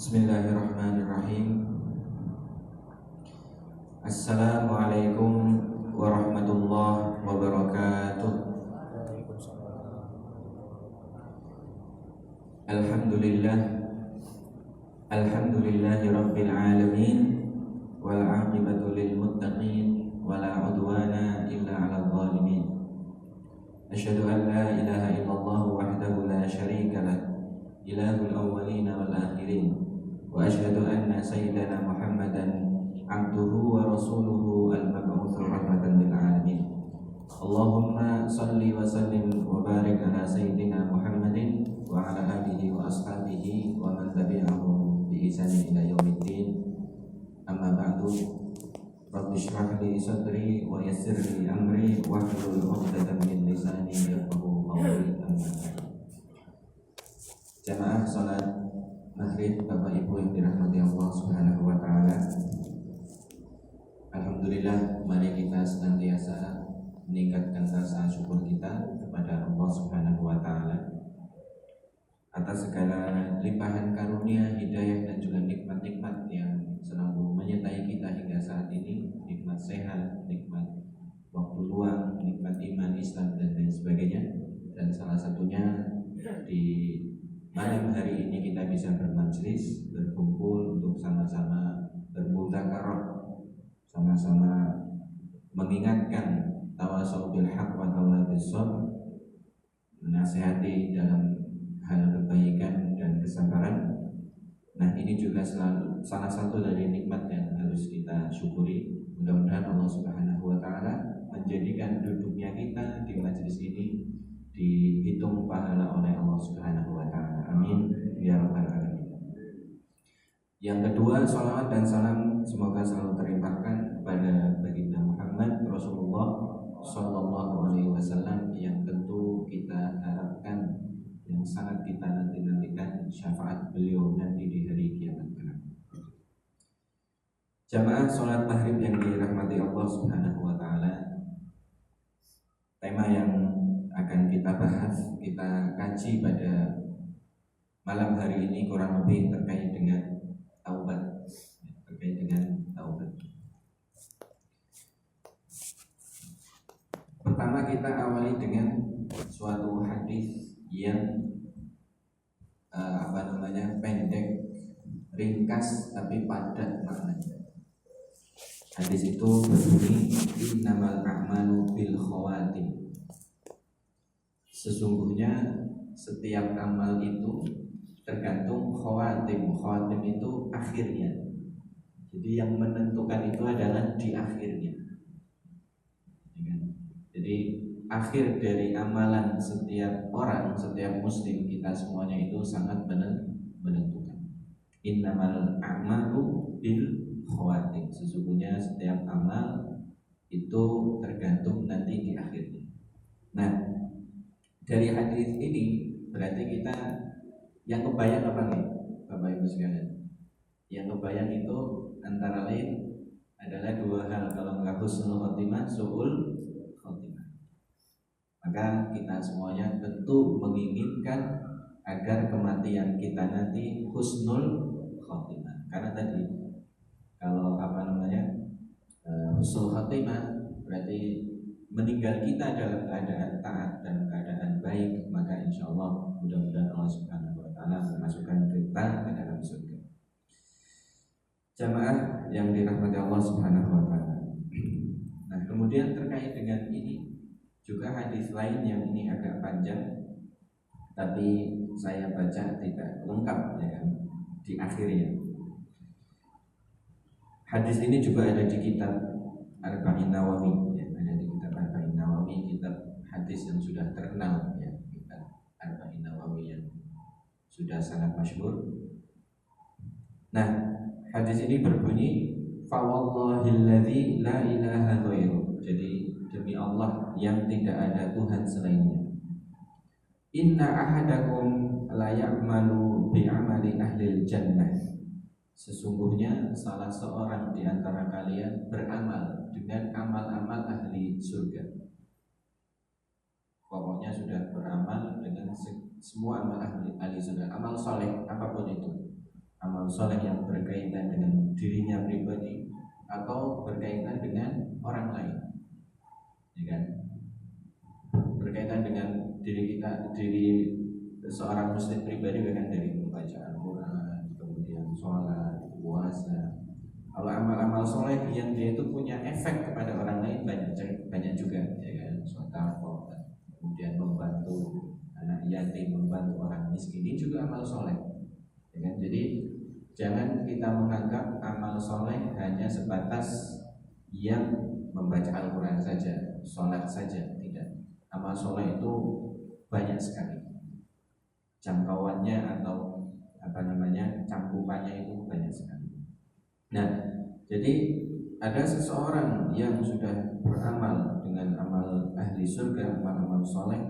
Bismillahirrahmanirrahim. Assalamualaikum warahmatullahi wabarakatuh. Alhamdulillah, alhamdulillahi rabbil alamin, wal aqibatu lil muttaqin, wala udwana illa 'alal zalimin. Asyhadu an la ilaha illallah wahdahu la syarika lah, ilahul awwalin wal akhirin. Wa asyhadu anna sayyidana Muhammadan abduhu wa rasuluhu al-mab'utsu rahmatan lil alamin. Allahumma salli wa sallim wa barik ala sayyidina Muhammadin wa ala alihi wa ashabihi wa man tabi'ahum bi ihsanin ila yaumiddin. Amma ba'du. Rabbi shrah li sadri wa yassir li amri wahlul 'uqdatam min lisani yafqahu qawli. Amma ba'du. Jamaah salat maghrib, Bapak Ibu yang dirahmati Allah Subhanahu wa taala. Alhamdulillah, mari kita senantiasa meningkatkan rasa syukur kita kepada Allah Subhanahu wa taala atas segala limpahan karunia, hidayah dan juga nikmat-nikmat yang selalu menyertai kita hingga saat ini. Nikmat sehat, nikmat waktu luang, nikmat iman, Islam dan lain sebagainya. Dan salah satunya di malam hari ini kita bisa bermajlis, berkumpul untuk sama-sama bermudzakarah, sama-sama mengingatkan tawasau bil haq wa tawasau bis sabr, menasihati dalam hal kebaikan dan kesabaran. Nah, ini juga salah satu dari nikmat yang harus kita syukuri. Mudah-mudahan Allah Subhanahu wa taala menjadikan duduknya kita di majelis ini dihitung pahala oleh Allah Subhanahu wa taala. Amin ya rabbal alamin. Yang kedua, salawat dan salam semoga selalu terlimpahkan kepada baginda Muhammad Rasulullah sallallahu alaihi wasallam yang tentu kita harapkan, yang sangat kita nantikan syafaat beliau nanti di hari kiamat kelak. Jamaah salat maghrib yang dirahmati Allah Subhanahu wa taala, tema yang akan kita bahas, kita kaji pada malam hari ini kurang lebih terkait dengan taubat, Pertama kita awali dengan suatu hadis yang pendek, ringkas tapi padat maknanya. Hadis itu berbunyi, innamal a'malu bil khawatim. Sesungguhnya setiap amal itu tergantung khawatim. Khawatim itu akhirnya. Jadi yang menentukan itu adalah di akhirnya. Jadi akhir dari amalan setiap orang, setiap muslim, kita semuanya itu sangat menentukan. Innamal a'malu bil khawatim. Sesungguhnya setiap amal itu tergantung nanti di akhirnya. Nah, dari hadis ini berarti kita yang kebayang apa nih, Bapak Ibu sekalian? Yang kebayang itu antara lain adalah dua hal. Kalau nggak husnul khotimah, su'ul khotimah. Maka kita semuanya tentu menginginkan agar kematian kita nanti husnul khotimah. Karena tadi kalau husnul khotimah berarti meninggal kita dalam keadaan taat dan keadaan baik, maka insya Allah mudah-mudahan Allah Subhanahu wa taala memasukkan kita ke dalam surga. Jamaah yang dirahmati Allah Subhanahu wa taala. Nah, kemudian terkait dengan ini juga hadis lain yang ini agak panjang, tapi saya baca tidak lengkap ya kan, di akhirnya. Hadis ini juga ada di kitab Arba'in Nawawi, ya, ada di kitab Arba'in Nawawi, kitab hadis yang sudah terkenal ya, kitab Arba'in Nawawi yang sudah sangat masyhur. Nah, hadis ini berbunyi, fa wallahilladzi la ilaha ghairuh. Jadi demi Allah yang tidak ada Tuhan selainnya. Inna ahadakum la ya'malu bi'amali ahlil jannah. Sesungguhnya salah seorang di antara kalian beramal dengan amal-amal ahli surga. Pokoknya sudah beramal dengan semua amal ahli surga, amal soleh apapun itu, amal soleh yang berkaitan dengan dirinya pribadi atau berkaitan dengan orang lain, ya kan? Berkaitan dengan diri kita, diri seorang muslim pribadi, bahkan dari membaca Al-Quran, kemudian sholat, puasa. Kalau amal-amal soleh yang dia itu punya efek kepada orang lain banyak juga, ya kan? Sedekah, kemudian membantu anak yatim, membantu orang miskin, ini juga amal soleh, ya kan? Jadi jangan kita menganggap amal soleh hanya sebatas yang membaca Al-Quran saja, sholat saja, tidak. Amal soleh itu banyak sekali, jangkauannya atau cakupannya itu banyak sekali. Nah, jadi ada seseorang yang sudah beramal dengan amal ahli surga, amal soleh,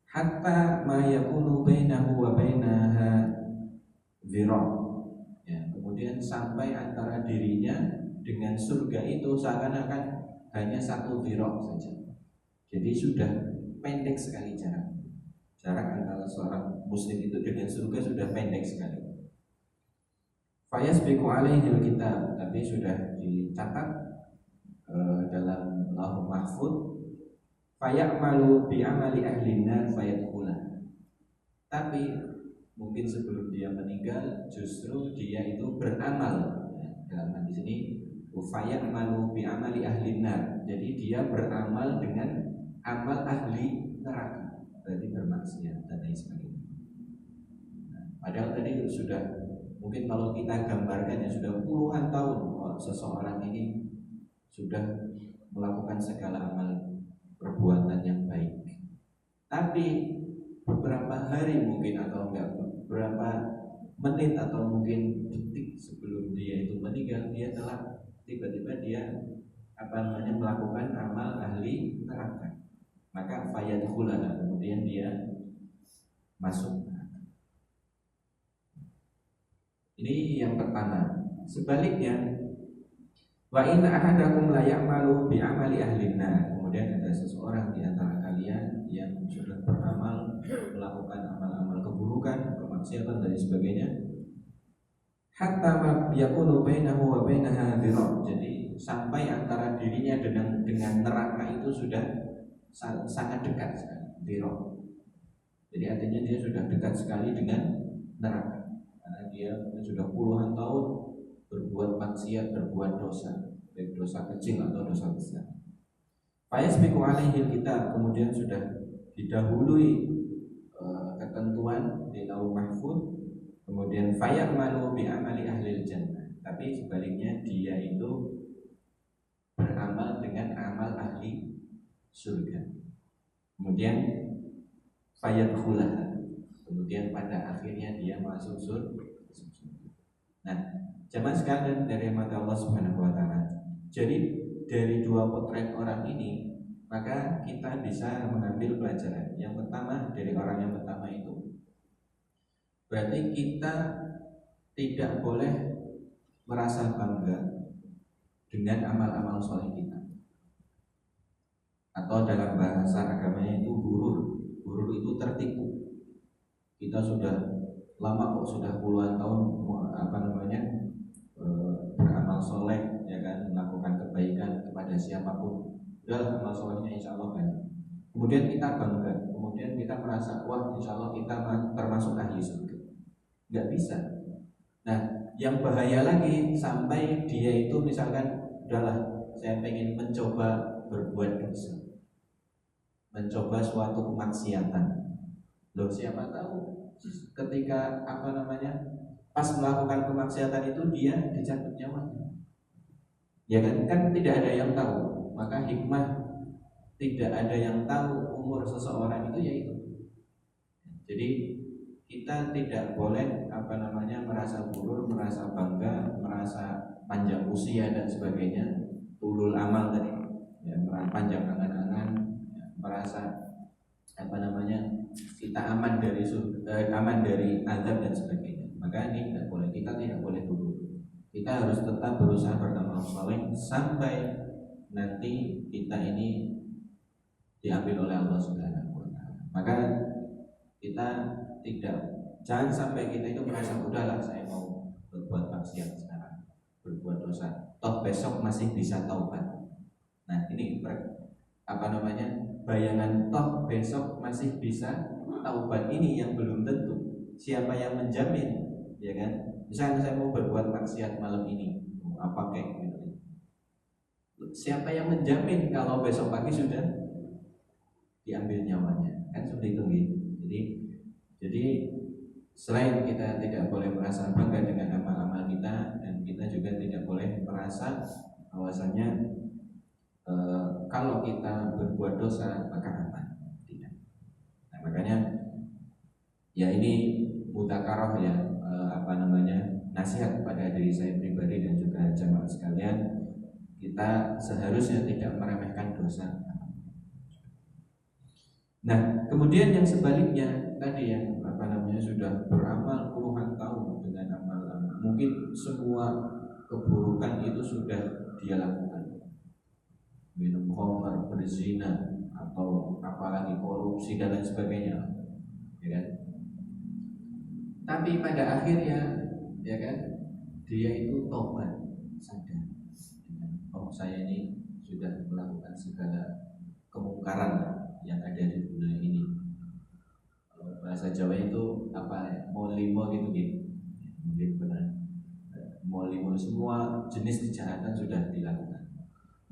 hatta ma yakunu bainahu wa bainaha dhira', ya, kemudian sampai antara dirinya dengan surga itu seakan-akan hanya satu dhira' saja. Jadi sudah pendek sekali jarak antara seorang muslim itu dengan surga sudah pendek sekali. Fayasbiqu alaihi kitab, tapi sudah dicatat dalam Lauhul Mahfuz. Fayamalu bi amali ahli nar fayadkhulah. Tapi mungkin sebelum dia meninggal justru dia itu beramal, ya, dalam hadis ini fayamalu bi amali ahli nar. Jadi dia beramal dengan amal ahli neraka, berarti bermaksiat dan lain sebagainya. Nah, padahal tadi sudah, mungkin kalau kita gambarkan ya sudah puluhan tahun seseorang ini sudah melakukan segala amal perbuatan yang baik. Tapi beberapa hari mungkin atau enggak beberapa menit atau mungkin detik sebelum dia itu meninggal, dia telah tiba-tiba dia melakukan amal ahli neraka. Maka fayadkhulah, kemudian dia masuk. Ini yang pertama. Sebaliknya, wa inna ahadakum la ya'malu bi amali ahli nar. Kemudian ada seseorang di antara kalian yang sudah beramal, melakukan amal-amal keburukan, kemaksiatan dan sebagainya. Hatta ma yakunu bainahu wa bainaha dhira'. Jadi sampai antara dirinya dengan neraka itu sudah sangat dekat sekali, dhira'. Jadi artinya dia sudah dekat sekali dengan neraka, karena dia sudah puluhan tahun berbuat maksiat, berbuat dosa, baik dosa kecil atau dosa besar. Fayasbiqu alaihi kitab, kemudian sudah didahului ketentuan di Lauhul Mahfuz. Kemudian fayamalu bi amali ahli jannah, tapi sebaliknya dia itu beramal dengan amal ahli surga. Kemudian fayadkhulah, kemudian pada akhirnya dia masuk surga. Nah, jamaah sekalian dari mata Allah Subhanahu wa taala. Jadi dari dua potret orang ini, maka kita bisa mengambil pelajaran. Yang pertama, dari orang yang pertama itu berarti kita tidak boleh merasa bangga dengan amal-amal soleh kita, atau dalam bahasa agamanya itu gurur. Gurur itu tertipu. Kita sudah lama kok, sudah puluhan tahun beramal soleh, ya kan, melakukan kebaikan kepada siapapun. Udah, amal solehnya insya Allah banyak. Kemudian kita bangga, kemudian kita merasa wah insya Allah kita termasuk ahli surga. Nggak bisa. Nah, yang bahaya lagi sampai dia itu misalkan udahlah, saya pengen mencoba berbuat dosa, mencoba suatu kemaksiatan. Loh, siapa tahu ketika pas melakukan kemaksiatan itu dia dicabut nyawanya, ya kan tidak ada yang tahu. Maka hikmah tidak ada yang tahu umur seseorang itu yaitu. Jadi kita tidak boleh merasa gurur, merasa bangga, merasa panjang usia dan sebagainya, tulul amal tadi, ya, panjang angan-angan, ya, merasa kita aman dari azab dan sebagainya. Maka ini tidak boleh, kita tidak boleh gurur. Kita harus tetap berusaha beramal saleh sampai nanti kita ini diambil oleh Allah Subhanahu wa taala. Maka kita jangan sampai kita itu merasa udahlah saya mau berbuat maksiat sekarang, berbuat dosa, toh besok masih bisa taubat. Nah ini bayangan toh besok masih bisa taubat ini yang belum tentu. Siapa yang menjamin, ya kan? Misalnya saya mau berbuat maksiat malam ini, apa kayak gitu. Siapa yang menjamin kalau besok pagi sudah diambil nyawanya? Kan seperti itu gitu. Jadi selain kita tidak boleh merasa bangga dengan amal-amal kita, dan kita juga tidak boleh merasa bahwasanya kalau kita berbuat dosa maka aman. Tidak. Nah, makanya ya ini mudzakarah ya, nasihat kepada diri saya pribadi dan juga jamaah sekalian, kita seharusnya tidak meremehkan dosa. Nah, kemudian yang sebaliknya tadi yang sudah beramal puluhan tahun dengan amal-amal, mungkin semua keburukan itu sudah dia lakukan, minum khamr, berzina, atau apalagi korupsi dan lain sebagainya, ya kan? Tapi pada akhirnya, ya kan, dia itu tobat, sadar, oh saya ini sudah melakukan segala kemungkaran yang ada di dunia ini. Bahasa Jawa itu molimo gitu. Mungkin benar. Molimo, semua jenis kejahatan sudah dilakukan.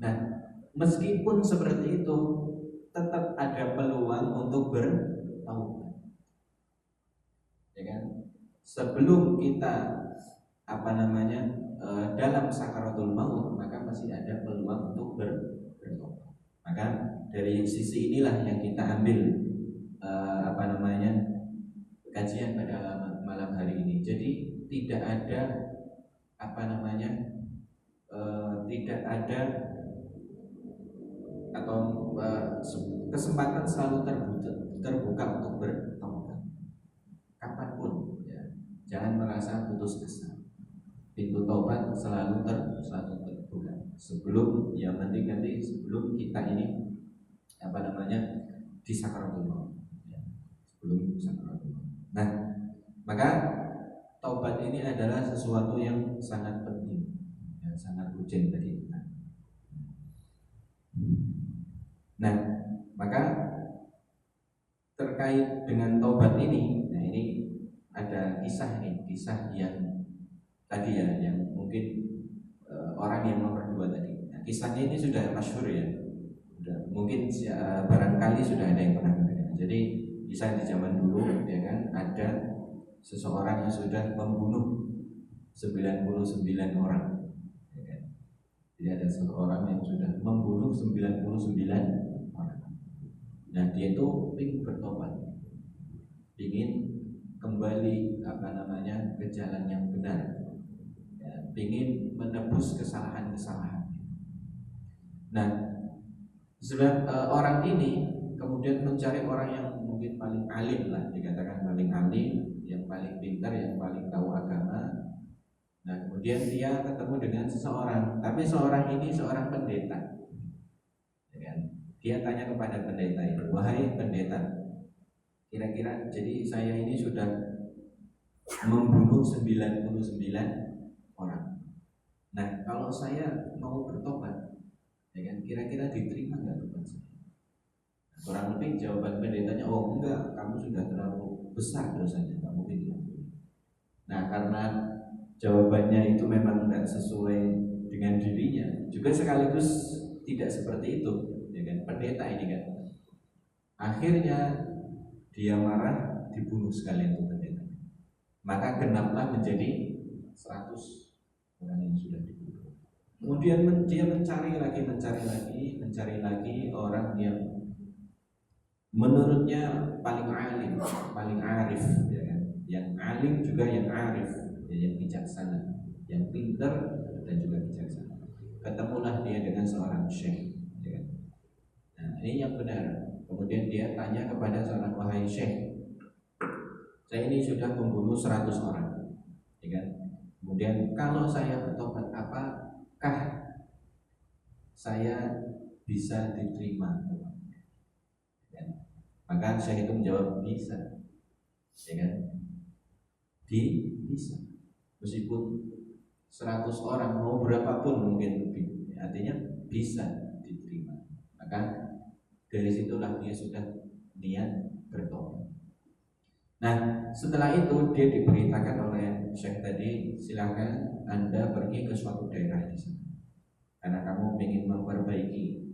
Nah, meskipun seperti itu, tetap ada peluang untuk bertaubat. Ya kan? Sebelum kita dalam sakaratul maut, maka masih ada peluang untuk bertobat. Maka dari sisi inilah yang kita ambil kajian pada malam hari ini. Jadi tidak ada tidak ada atau kesempatan selalu terbuka untuk bertobat kapanpun, ya. Jangan merasa putus asa. Pintu taubat selalu terbuka. Sebelum sebelum kita ini di sakaratul maut, ya. Sebelum sakaratul maut. Nah, maka taubat ini adalah sesuatu yang sangat penting, ya, sangat urgent tadi. Nah, maka terkait dengan taubat ini, nah ini ada kisah yang tadi ya, yang mungkin orang yang nomor 2 tadi. Nah, kisahnya ini sudah masyhur ya, mungkin barangkali sudah ada yang pernah mendengar. Jadi kisah di zaman dulu, ya kan, ada seseorang yang sudah membunuh 99 orang, ya kan? Jadi ada seseorang yang sudah membunuh 99 orang. Nah, dia itu ingin bertobat, ingin kembali ke jalan yang benar, ya, ingin menebus kesalahan-kesalahan. Nah, orang ini kemudian mencari orang yang mungkin paling alim lah, dikatakan paling alim, yang paling pintar, yang paling tahu agama. Nah, kemudian dia ketemu dengan seseorang, tapi seorang ini seorang pendeta, ya kan? Dia tanya kepada pendeta itu, wahai pendeta, kira-kira jadi saya ini sudah membunuh 99 orang. Nah, kalau saya mau bertobat, ya kan, kira-kira diterima nggak tobat saya? Kurang lebih jawaban pendetanya, oh enggak, kamu sudah terlalu besar dosanya, nggak mungkin diampuni. Nah, karena jawabannya itu memang nggak sesuai dengan dirinya, juga sekaligus tidak seperti itu, ya kan, pendeta ini kan. Akhirnya dia marah, dibunuh sekalian itu pendeta. Maka genaplah menjadi 100 orang yang sudah dibunuh. Kemudian dia mencari lagi orang yang menurutnya paling alim, paling arif, ya kan? Yang alim juga yang arif, ya, yang bijaksana, yang pintar dan juga bijaksana. Ketemulah dia dengan seorang syekh, ya kan? Nah, ini yang benar. Kemudian dia tanya kepada seorang, wahai syekh, saya ini sudah membunuh 100 orang, ya kan? Kemudian kalau saya bertobat, apakah saya bisa diterima? Ya. Maka syekh itu menjawab, bisa, ya kan? Bisa. meskipun 100 orang mau berapapun mungkin artinya bisa diterima. Maka dari situlah dia sudah niat bertobat. Nah, setelah itu dia diberitakan oleh Syekh tadi, silakan Anda pergi ke suatu daerah di sana. Karena kamu ingin memperbaiki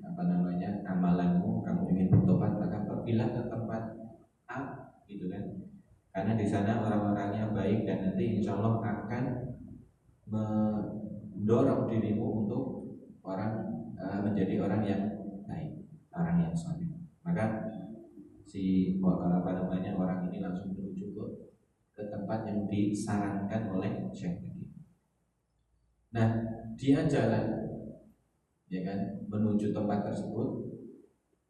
amalanmu, kamu ingin bertobat, maka pergilah ke tempat A, gitu kan? Karena di sana orang-orangnya baik dan nanti insya Allah akan mendorong dirimu untuk menjadi orang yang baik, orang yang saleh. Maka orang ini langsung menuju ke tempat yang disarankan oleh Syekh tadi. Nah, dia jalan, ya kan, menuju tempat tersebut.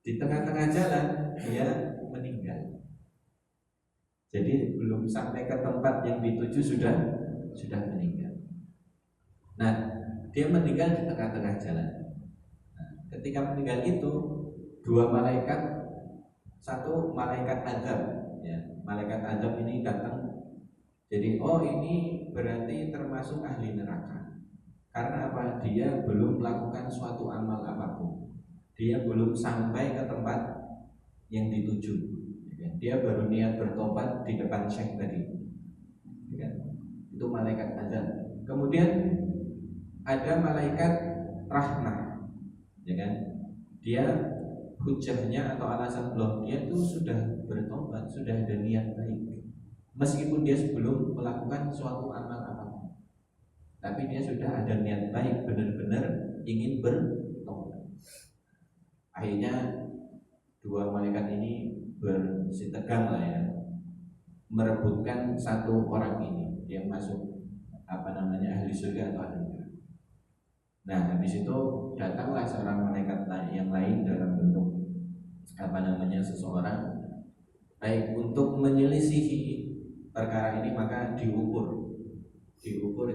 Di tengah-tengah jalan dia meninggal. Jadi belum sampai ke tempat yang dituju sudah meninggal. Nah, dia meninggal di tengah-tengah jalan. Nah, ketika meninggal itu dua malaikat, satu malaikat azab, ya, malaikat azab ini datang. Jadi ini berarti termasuk ahli neraka. Karena apa? Dia belum melakukan suatu amal apapun. Dia belum sampai ke tempat yang dituju. Dia baru niat bertobat di depan Syekh tadi. Itu malaikat azab. Kemudian ada malaikat rahmah, ya kan? Dia hujahnya atau alasan blok dia itu sudah bertobat, sudah ada niat baik, meskipun dia sebelum melakukan suatu amal apapun, tapi dia sudah ada niat baik, benar-benar ingin bertobat. Akhirnya dua malaikat ini bersitegang lah ya, merebutkan satu orang ini, dia masuk ahli surga atau ahli neraka. Nah, habis itu datanglah seorang malaikat yang lain dalam bentuk seseorang baik untuk menyelisihi perkara ini, maka diukur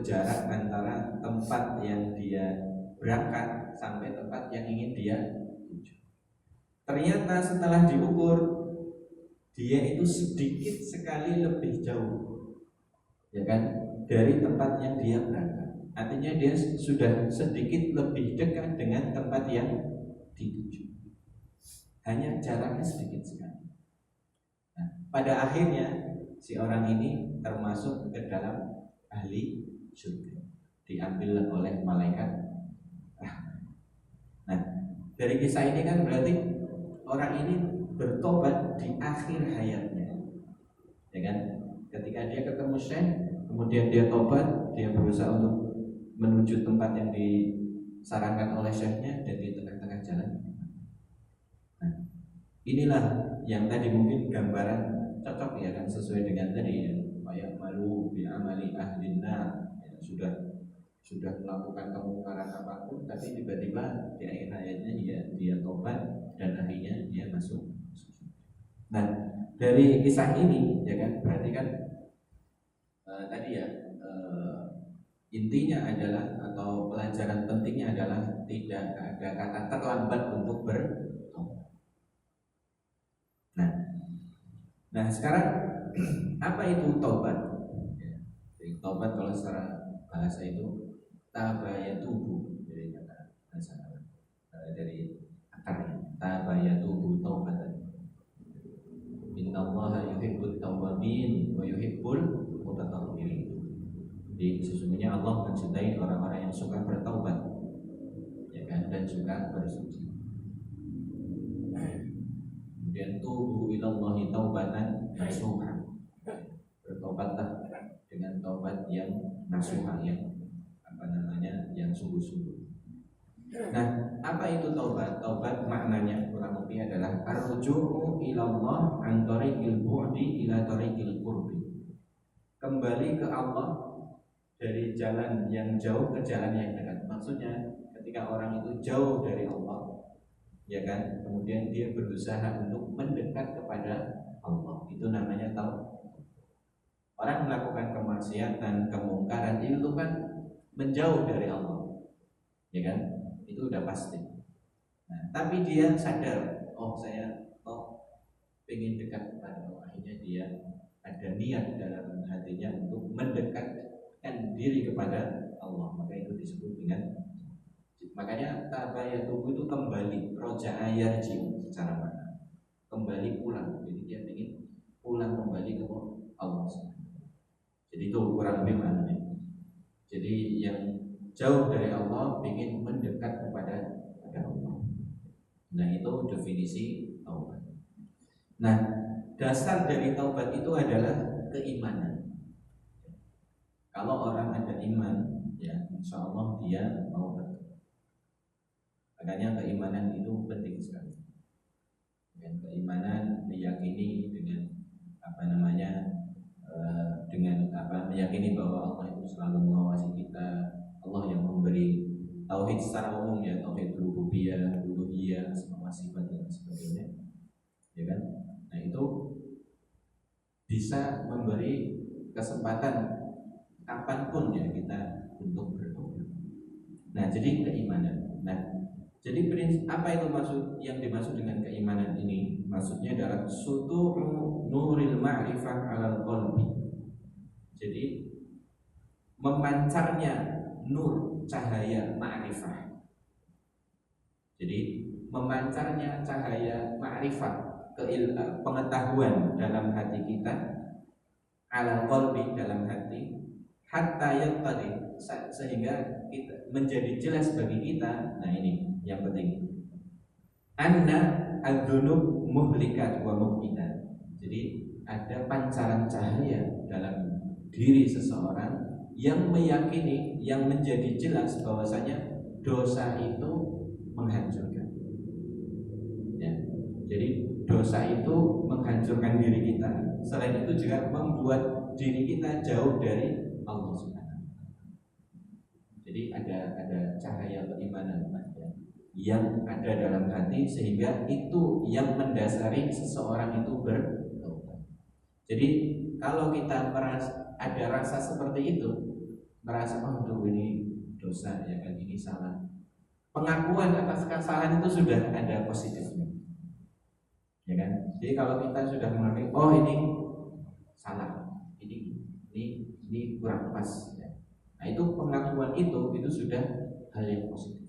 jarak antara tempat yang dia berangkat sampai tempat yang ingin dia tuju. Ternyata setelah diukur dia itu sedikit sekali lebih jauh, ya kan, dari tempat yang dia berangkat. Artinya dia sudah sedikit lebih dekat dengan tempat yang dituju. Hanya jaraknya sedikit sekali. Nah, pada akhirnya si orang ini termasuk ke dalam ahli surga, diambil oleh malaikat rahmat. Nah, dari kisah ini kan berarti orang ini bertobat di akhir hayatnya, ya kan? Ketika dia ketemu Syekh, kemudian dia tobat, dia berusaha untuk menuju tempat yang disarankan oleh Syekhnya, dan di tengah-tengah jalan. Nah, inilah yang tadi mungkin gambaran cocok ya kan, sesuai dengan tadi ya, kayak malu bi amali ahlinna, ya, sudah melakukan kemungkaran apapun, tapi tiba-tiba di akhir hayatnya dia tobat dan akhirnya dia masuk. Nah, dari kisah ini ya kan, berarti kan tadi ya, intinya adalah, atau pelajaran pentingnya adalah tidak ada kata terlambat untuk bertobat. Nah sekarang apa itu taubat? Jadi taubat kalau secara bahasa itu tabayatubu, dari kata bahasa dari akarnya tabayatubu taubatan. Innallaha yuhibbut tawwabin wa yuhibbul mutatahhirin. Jadi sesungguhnya Allah mencintai orang-orang yang suka bertaubat, ya kan, dan suka bersuci. Kemudian tubu ilallahi taubatan nasuha, bertobatlah dengan taubat yang nasuha, yang yang sungguh-sungguh. Nah, apa itu taubat? Taubat maknanya kurang lebih adalah arju'u ilallah an tariqil bu'di ila tariqil qurbi. Kembali ke Allah dari jalan yang jauh ke jalan yang dekat. Maksudnya ketika orang itu jauh dari Allah, ya kan, kemudian dia berusaha untuk mendekat kepada Allah, itu namanya taubat. Orang melakukan kemaksiatan, kemungkaran, itu kan menjauh dari Allah, ya kan, itu udah pasti. Nah, tapi dia sadar, saya ingin dekat kepada Allah. Akhirnya dia ada niat dalam hatinya untuk mendekatkan diri kepada Allah, maka itu disebut dengan. Makanya tabayatuhu itu kembali, roja'a yarji'u secara makna, kembali pulang. Jadi dia ingin pulang kembali ke Allah. Jadi itu kurang lebih maknanya. Jadi yang jauh dari Allah ingin mendekat kepada Allah. Nah itu definisi taubat. Nah dasar dari taubat itu adalah keimanan. Kalau orang ada iman, ya insya Allah dia mau bertobat. Makanya keimanan itu penting sekali. Dan keimanan meyakini dengan meyakini bahwa Allah itu selalu mengawasi kita, Allah yang memberi tauhid secara umum, ya tauhid rububiyah, uluhiyah, semua sifat dan sebagainya, ya kan? Nah itu bisa memberi kesempatan kapanpun ya kita untuk bertobat. Nah jadi keimanan. Nah jadi apa itu yang dimaksud dengan keimanan ini? Maksudnya adalah sutu'u nuril ma'rifah 'alal qalbi. Jadi memancarnya nur cahaya ma'rifah. Jadi memancarnya cahaya ma'rifah, pengetahuan dalam hati kita, 'alal qalbi, dalam hati, hatta yattadi, sehingga kita menjadi jelas bagi kita. Nah ini yang penting, anna adzunub muhlikat wa mubqidat. Jadi ada pancaran cahaya dalam diri seseorang yang meyakini, yang menjadi jelas bahwasanya dosa itu menghancurkan. Ya. Jadi dosa itu menghancurkan diri kita. Selain itu juga membuat diri kita jauh dari Allah Subhanahu. Jadi ada cahaya keimanan yang ada dalam hati, sehingga itu yang mendasari seseorang itu bertobat. Jadi kalau kita ada rasa seperti itu, merasa aduh ini dosa ya kan, ini salah, pengakuan atas kesalahan itu sudah ada positifnya, ya kan? Jadi kalau kita sudah mengakui, oh ini salah, ini kurang pas, ya. Nah itu pengakuan itu sudah hal yang positif.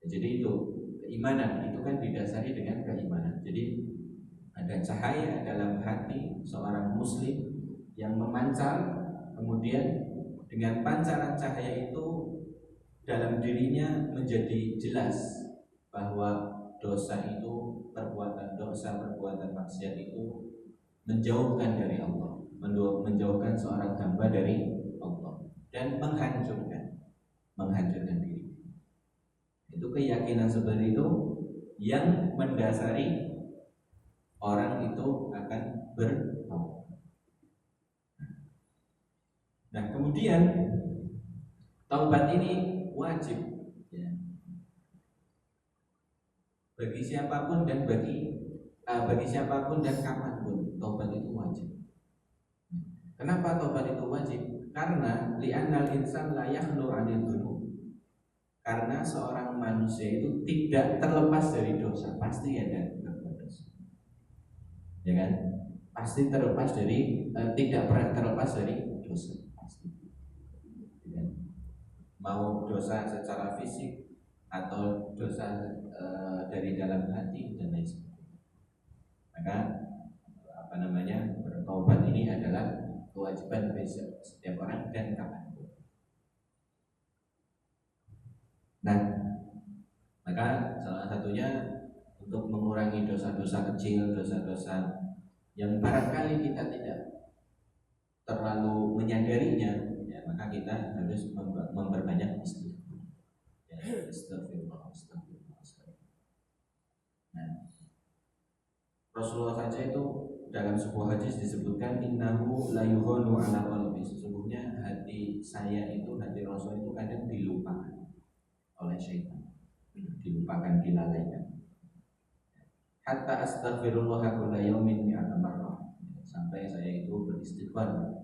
Jadi itu keimanan itu kan didasari dengan keimanan. Jadi ada cahaya dalam hati seorang muslim yang memancar, kemudian dengan pancaran cahaya itu dalam dirinya menjadi jelas bahwa dosa itu, perbuatan dosa, perbuatan maksiat itu menjauhkan dari Allah, menjauhkan seorang hamba dari Allah dan menghancurkan diri. Itu keyakinan seperti itu yang mendasari orang itu akan bertaubat. Nah kemudian taubat ini wajib, ya, bagi siapapun dan bagi siapapun dan kapanpun taubat itu wajib. Kenapa taubat itu wajib? Karena li'annal insan la yakhlu 'anil dzunub. Karena seorang manusia itu tidak terlepas dari dosa, pasti ada dosa, ya kan? Pasti terlepas dari tidak pernah terlepas dari dosa, pasti. Ya. Mau dosa secara fisik atau dosa dari dalam hati dan lain sebagainya. Maka bertaubat ini adalah kewajiban setiap orang dan kapan. Nah, maka salah satunya untuk mengurangi dosa-dosa kecil, dosa-dosa yang barangkali kita tidak terlalu menyadarinya, ya, maka kita harus memperbanyak istighfar. Ya, astagfirullah. Nah, Rasulullah saja itu dalam sebuah hadis disebutkan innahu la yughanu ala qalbi, sesungguhnya hati saya itu, hati Rasul itu kadang dilupakan oleh syaitan, dilupakan, dilalaikan. Hatta astaghfirullah kulla yaumin mi'ata marrah, sampai saya itu beristighfar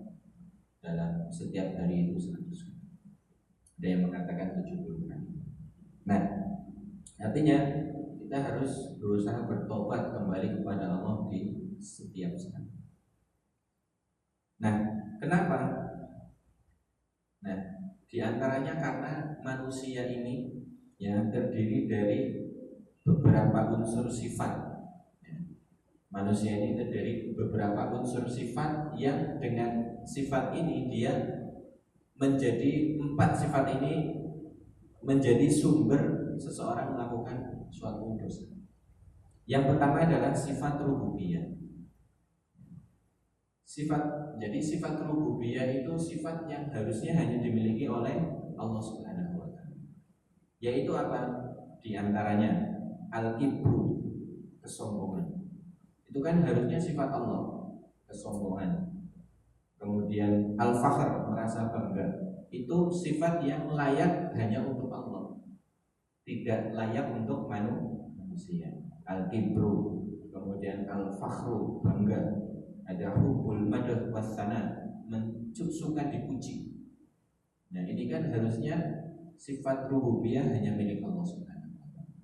dalam setiap hari itu 100 kali. Ada yang mengatakan 70 kali. Nah, artinya kita harus berusaha bertobat kembali kepada Allah di setiap saat. Nah, kenapa? Di antaranya karena manusia ini yang terdiri dari beberapa unsur sifat. Manusia ini terdiri beberapa unsur sifat yang dengan sifat ini dia menjadi empat sifat ini menjadi sumber seseorang melakukan suatu dosa. Yang pertama adalah sifat rububiyah. Jadi sifat rububiyah itu sifat yang harusnya hanya dimiliki oleh Allah Subhanahu wa taala. Yaitu apa? Di antaranya al-kibru, kesombongan. Itu kan harusnya sifat Allah, kesombongan. Kemudian al-fakhr, merasa bangga. Itu sifat yang layak hanya untuk Allah, tidak layak untuk manusia. Al-kibru, kemudian al-fakhru, bangga. Ada hubul madah wasana, suka dipuji. Nah ini kan harusnya sifat rububiyah hanya milik Allah Subhanahu wa taala.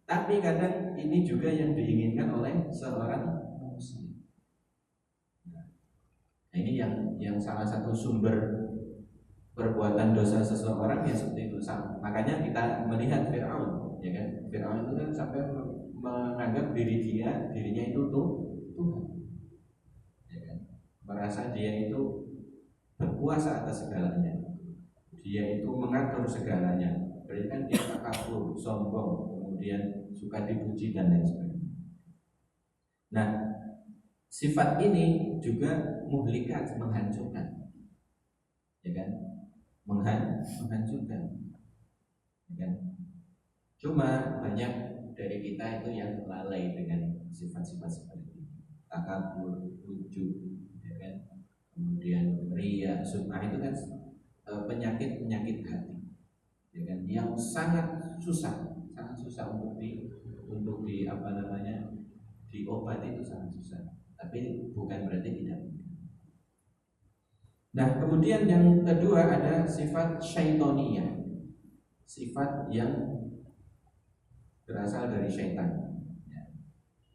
Tapi kadang ini juga yang diinginkan oleh seorang manusia. Nah ini yang salah satu sumber perbuatan dosa seseorang ya seperti itu. Makanya kita melihat Fir'aun, ya kan? Fir'aun itu kan sampai menganggap dirinya itu Tuhan, ya kan? Merasa dia itu berkuasa atas segalanya, dia itu mengatur segalanya. Berarti kan dia takabur, sombong, kemudian suka dipuji dan lain sebagainya. Nah, sifat ini juga muhlikat, menghancurkan, ya kan? Menghancurkan, ya kan? Cuma banyak dari kita itu yang lalai dengan sifat-sifat seperti ini. Takabur, ujub, ya kan? Kemudian ria, sum'ah, itu kan penyakit hati, ya kan? Yang sangat susah untuk diobati, itu sangat susah. Tapi bukan berarti tidak. Nah, kemudian yang kedua ada sifat syaitoniyah, sifat yang berasal dari syaitan.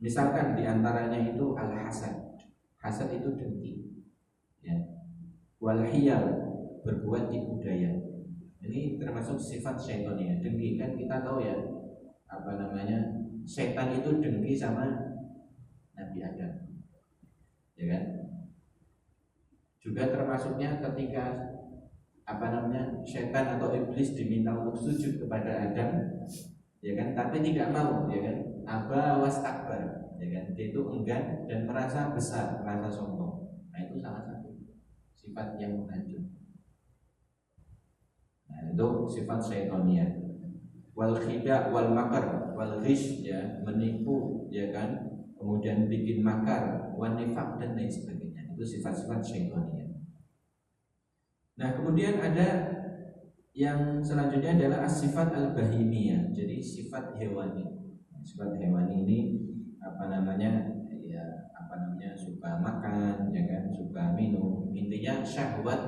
Misalkan diantaranya itu al-hasad. Hasad itu dengki, ya. Wal-hiyal, berbuat tipu daya. Ini termasuk sifat syaitoniyah. Dengki kan kita tahu ya, syaitan itu dengki sama Nabi Adam, ya kan? Juga termasuknya ketika syaitan atau iblis diminta untuk sujud kepada Adam, ya kan, tapi tidak mau, ya kan, aba wastakbar, ya kan, dia itu enggan dan merasa besar, merasa sombong. Nah itu salah satu sifat yang menghancur. Nah itu sifat syaitoniyah. Wal khida wal makar wal ghish, ya, menipu, ya kan, kemudian bikin makar, wan nifaq dan lain sebagainya. Itu sifat-sifat syaitoniyah. Nah kemudian ada yang selanjutnya adalah sifat al-bahimiyah, jadi sifat hewani. Sifat hewani ini suka makan, ya kan, suka minum. Intinya syahwat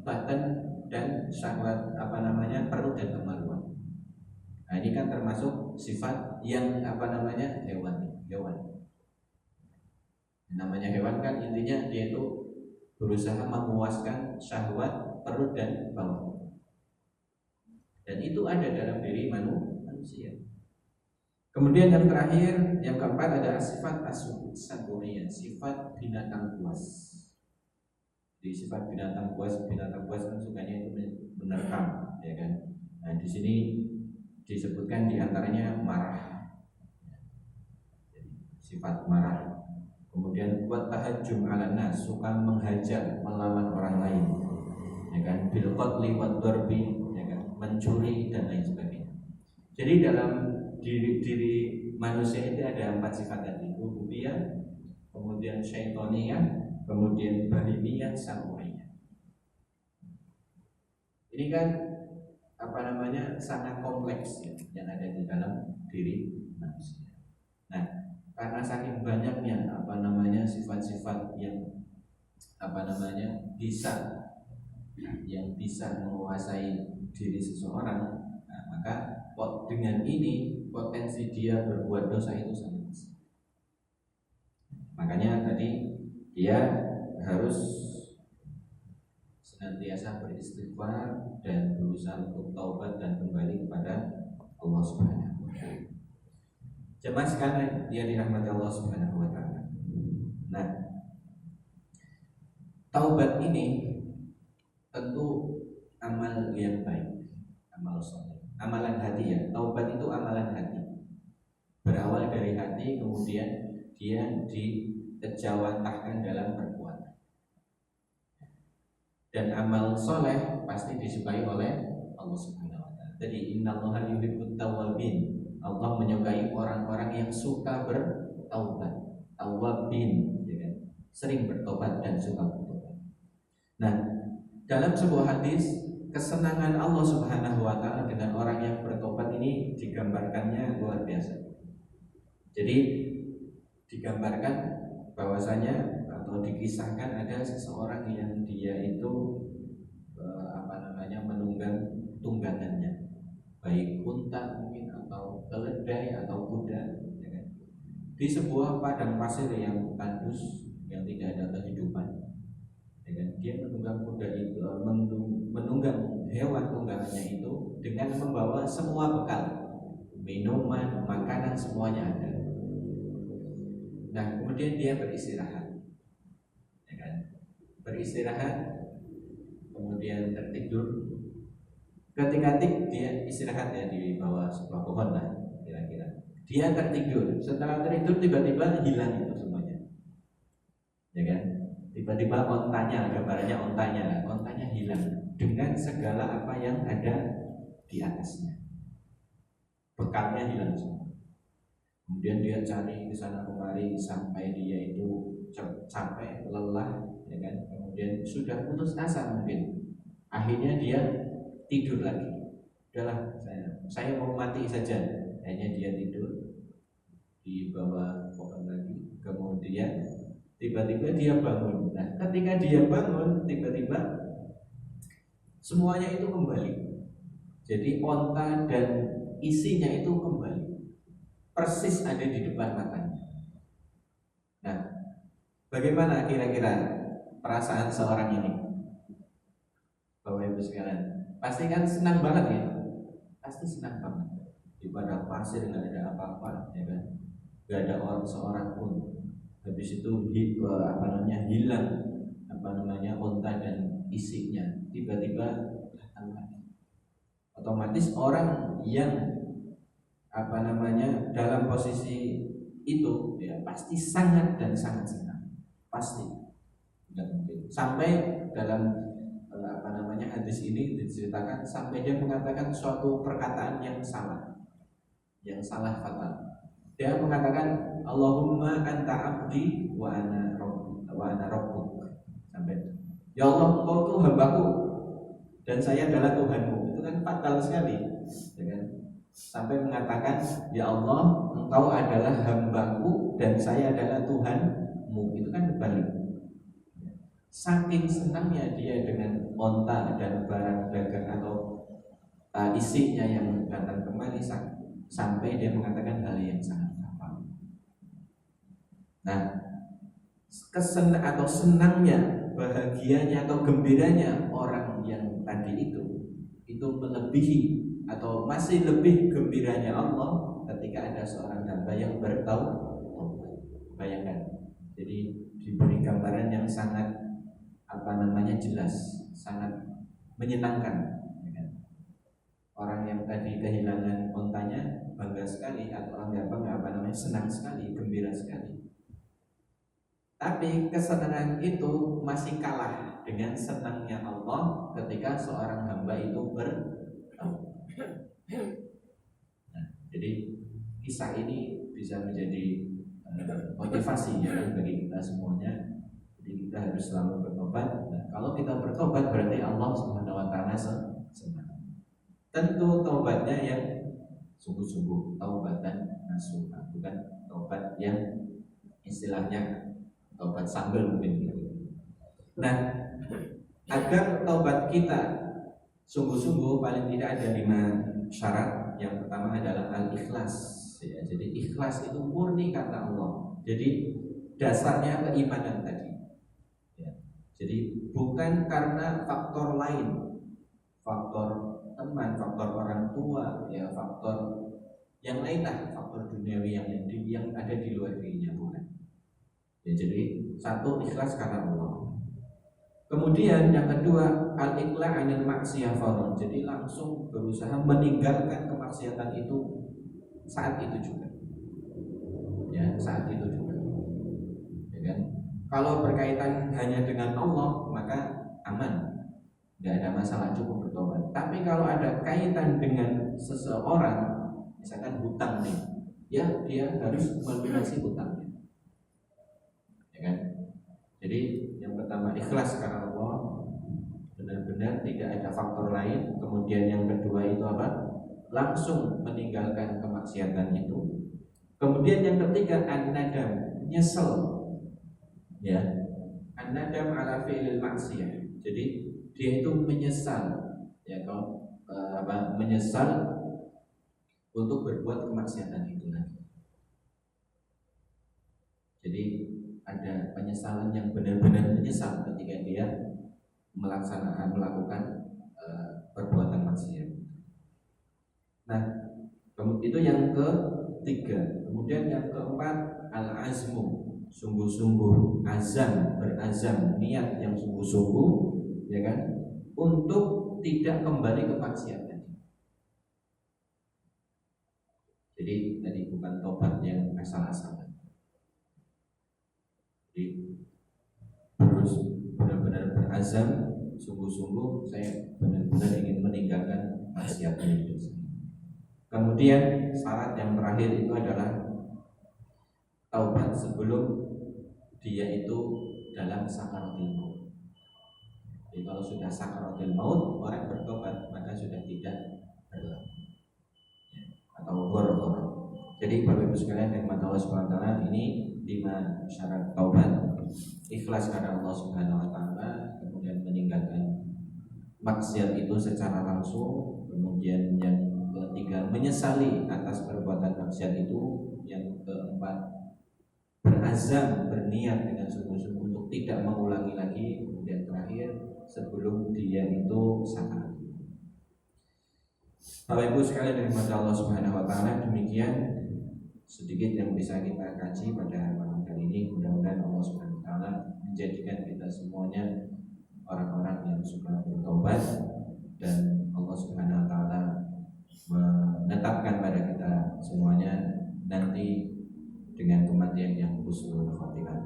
badan dan syahwat perut dan kemaluan. Nah ini kan termasuk sifat yang hewan. Namanya hewan kan intinya dia itu berusaha memuaskan syahwat perut dan bawah. Dan itu ada dalam diri manusia. Kemudian yang terakhir, yang keempat adalah sifat as-saburiyah, sifat binatang buas. Di sifat binatang buas kan sukanya itu menerkam, ya kan. Nah di sini disebutkan diantaranya marah, sifat marah. Kemudian buat tahajjum ala nas, suka menghajar, melawan orang lain, ya kan, bil qatli wad darbi, mencuri dan lain sebagainya. Jadi dalam diri manusia itu ada 4 sifat tadi: rububiyah, kemudian syaitoniyah, kemudian bahimiyah, samuriyah. Ini kan sangat kompleks, ya, yang ada di dalam diri manusia. Nah, karena saking banyaknya sifat-sifat yang bisa menguasai diri seseorang, nah, maka dengan ini potensi dia berbuat dosa itu sangat besar. Makanya tadi dia harus senantiasa senantiasa beristighfar dan berusaha untuk taubat dan kembali kepada Allah Subhanahu wa taala. Jemaah sekalian yang dirahmati Allah Subhanahu wa taala. Nah, taubat ini tentu amal yang baik, amal soleh, amalan hati ya. Taubat itu amalan hati, berawal dari hati, kemudian dia dikejawantahkan dalam perbuatan. Dan amal soleh pasti disukai oleh Allah Subhanahu wa taala. Jadi innallaha yuhibbut tawwabin. Allah menyukai orang-orang yang suka bertaubat, tawwabin, ya kan? Sering bertobat dan suka bertobat. Nah, dalam sebuah hadis, kesenangan Allah Subhanahu wa taala dengan orang yang bertobat ini digambarkannya luar biasa. Jadi digambarkan bahwasanya atau dikisahkan ada seseorang yang dia itu menunggang tunggangannya, baik unta mungkin atau keledai atau kuda, ya kan? Di sebuah padang pasir yang tandus yang tidak ada kehidupan, ya kan? Dia menunggang kuda itu, menunggang hewan tunggangannya itu dengan membawa semua bekal, minuman, makanan, semuanya ada. Nah, kemudian dia beristirahat, ya kan? Beristirahat, kemudian tertidur. Ketika dia istirahat ya di bawah sebuah pohon lah kira-kira. Dia tertidur. Setelah tertidur tiba-tiba hilang itu semuanya, ya kan? Tiba-tiba ontanya, gambarannya ontanya hilang dengan segala apa yang ada di atasnya. Bekalnya hilang semua. Kemudian dia cari ke sana kemari sampai dia itu capek, lelah, ya kan? Kemudian sudah putus asa mungkin. Akhirnya dia tidur lagi. Udahlah, saya mau mati saja. Akhirnya dia tidur di bawah pohon lagi. Kemudian tiba-tiba dia bangun. Nah, ketika dia bangun, tiba-tiba semuanya itu kembali. Jadi onta dan isinya itu kembali, persis ada di depan matanya. Nah, bagaimana kira-kira perasaan seorang ini, Bapak Ibu sekalian? Pasti kan senang banget ya, pasti senang banget. Di padang pasir nggak ada apa-apa, ya kan? Nggak ada orang seorang pun. Habis itu hilang onta dan isinya. Tiba-tiba datang lagi. Otomatis orang yang dalam posisi itu ya pasti sangat dan sangat senang, pasti. Sampai dalam hadis ini diceritakan sampai dia mengatakan suatu perkataan yang salah fatal. Dia mengatakan Allahumma anta abdi wa ana rabbuk. Sampai ya Allah, engkau tuh hambaku dan saya adalah Tuhanmu. Itu kan fatal sekali, ya kan? Sampai mengatakan ya Allah, engkau adalah hambaku dan saya adalah Tuhanmu. Itu kan berbalik. Saking senangnya dia dengan onta dan barang dagang atau isinya yang datang kembali, sampai dia mengatakan hal yang sangat hafal. Nah, senangnya, bahagianya atau gembiranya orang yang tadi itu melebihi atau masih lebih gembiranya Allah ketika ada seorang hamba yang bertaubat. Bayangkan, jadi diberi gambaran yang sangat jelas, sangat menyenangkan, ya kan? Orang yang tadi kehilangan ontanya bangga sekali, atau senang sekali, gembira sekali. Tapi kesenangan itu masih kalah dengan senangnya Allah ketika seorang hamba itu bertaubat. Nah, jadi kisah ini bisa menjadi motivasi ya bagi kita semuanya. Jadi kita harus selalu bertobat. Nah, kalau kita bertobat berarti Allah Subhanahu wa taala senang. Tentu taubatnya yang sungguh-sungguh, taubatan nasuha, bukan taubat yang istilahnya taubat sambal mungkin gitu. Nah, agar taubat kita sungguh-sungguh paling tidak ada 5 syarat. Yang pertama adalah al-ikhlas, ya. Jadi ikhlas itu murni karena Allah. Jadi dasarnya keimanan tadi. Jadi Jadi bukan karena faktor lain, faktor teman, faktor orang tua, ya faktor yang lain lah, faktor duniawi yang ada di luar dirinya, bukan. Ya, jadi satu, ikhlas karena Allah. Kemudian yang kedua, al-iqla' 'anil maksiyah fardhon. Jadi langsung berusaha meninggalkan kemaksiatan itu saat itu juga. Ya, saat itu juga. Ya kan? Kalau berkaitan hanya dengan Allah, maka aman. Enggak ada masalah, cukup bertobat. Tapi kalau ada kaitan dengan seseorang, misalkan hutang nih, ya dia harus melunasi hutangnya. Ya kan? Jadi yang pertama ikhlas karena Allah, benar-benar tidak ada faktor lain. Kemudian yang kedua itu apa? Langsung meninggalkan kemaksiatan itu. Kemudian yang ketiga an-nadam, nyesel. Ya, an-nadam ala fi'lil maksiyah. Jadi dia itu menyesal, ya kalau menyesal untuk berbuat kemaksiatan itu lagi. Jadi ada penyesalan yang benar-benar menyesal ketika dia melakukan perbuatan maksiat. Nah, itu yang ketiga. Kemudian yang keempat al-azmu, sungguh-sungguh, azam, berazam, niat yang sungguh-sungguh, ya kan, untuk tidak kembali ke maksiatan. Jadi tadi bukan tobat yang asal-asalan. Jadi terus benar-benar berazam, sungguh-sungguh saya benar-benar ingin meninggalkan maksiat itu. Kemudian syarat yang terakhir itu adalah taubat sebelum dia itu dalam sakaratul maut. Jadi kalau sudah sakaratul maut, orang bertobat maka sudah tidak berlaku atau ghor-ghor. Jadi Bapak Ibu sekalian yang mata Allah Subhanahu wa taala, ini 5 syarat taubat. Ikhlas karena Allah Subhanahu wa taala, kemudian meninggalkan maksiat itu secara langsung, kemudian yang ketiga menyesali atas perbuatan maksiat itu, yang keempat berazam, berniat dengan sungguh-sungguh untuk tidak mengulangi lagi, kemudian terakhir sebelum dia itu sakaratul. Bapak Ibu sekalian dari mata Allah Subhanahu wa taala, demikian sedikit yang bisa kita kaji pada malam kali ini. Mudah-mudahan Allah Subhanahu wa taala menjadikan kita semuanya orang-orang yang suka bertobat, dan Allah Subhanahu wa taala menetapkan pada kita semuanya nanti dengan kematian yang husnul khatimah.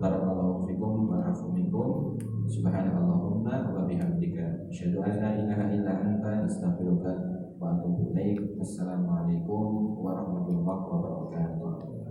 Barakallahu fikum wa afu minkum. Subhanallahumma wa bihamdika, asyhadu an la ilaha illa anta, astaghfiruka wa atubu ilaik. Wassalamualaikum warahmatullahi wabarakatuh.